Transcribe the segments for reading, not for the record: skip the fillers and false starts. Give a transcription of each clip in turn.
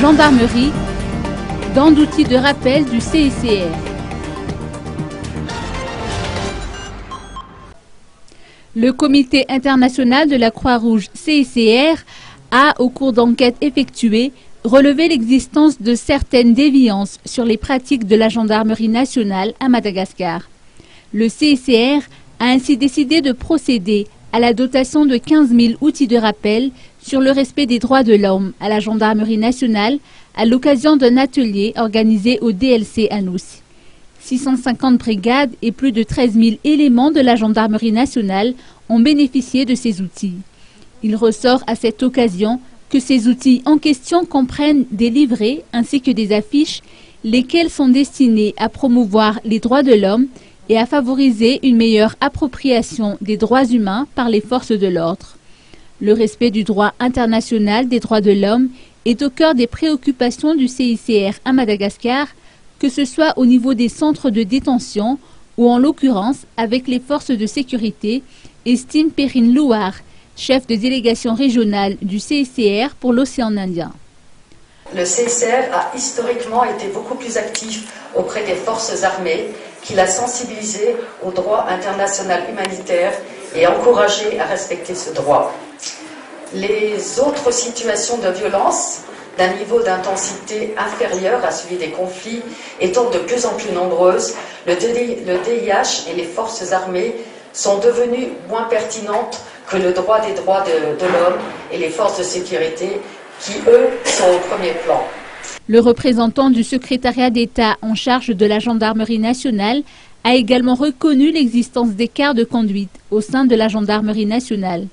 gendarmerie, dans d'outils de rappel du CICR. Le Comité international de la Croix-Rouge CICR a, au cours d'enquêtes effectuées, relevé l'existence de certaines déviances sur les pratiques de la gendarmerie nationale à Madagascar. Le CICR a ainsi décidé de procéder à la dotation de 15 000 outils de rappel sur le respect des droits de l'homme à la gendarmerie nationale à l'occasion d'un atelier organisé au DLC à Noussi. 650 brigades et plus de 13 000 éléments de la gendarmerie nationale ont bénéficié de ces outils. Il ressort à cette occasion que ces outils en question comprennent des livrets ainsi que des affiches, lesquelles sont destinées à promouvoir les droits de l'homme et à favoriser une meilleure appropriation des droits humains par les forces de l'ordre. Le respect du droit international des droits de l'homme est au cœur des préoccupations du CICR à Madagascar, que ce soit au niveau des centres de détention ou en l'occurrence avec les forces de sécurité, estime Perrine Louard, chef de délégation régionale du CICR pour l'océan Indien. Le CICR a historiquement été beaucoup plus actif auprès des forces armées, qu'il a sensibilisé au droit international humanitaire et encouragé à respecter ce droit. Les autres situations de violence d'un niveau d'intensité inférieur à celui des conflits étant de plus en plus nombreuses, le DIH et les forces armées sont devenues moins pertinentes que le droit des droits de l'homme et les forces de sécurité qui, eux, sont au premier plan. Le représentant du secrétariat d'État en charge de la gendarmerie nationale a également reconnu l'existence d'écarts de conduite au sein de la gendarmerie nationale.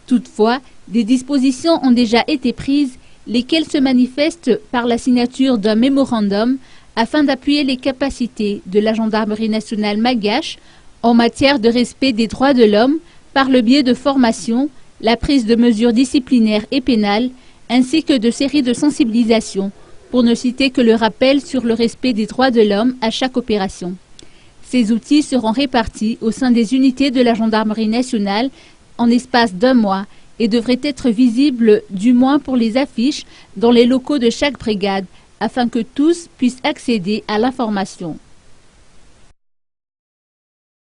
Toutefois, des dispositions ont déjà été prises, lesquelles se manifestent par la signature d'un mémorandum afin d'appuyer les capacités de la gendarmerie nationale malgache en matière de respect des droits de l'homme par le biais de formation, la prise de mesures disciplinaires et pénales, ainsi que de séries de sensibilisation, pour ne citer que le rappel sur le respect des droits de l'homme à chaque opération. Ces outils seront répartis au sein des unités de la gendarmerie nationale en espace d'1 mois et devraient être visibles du moins pour les affiches dans les locaux de chaque brigade afin que tous puissent accéder à l'information.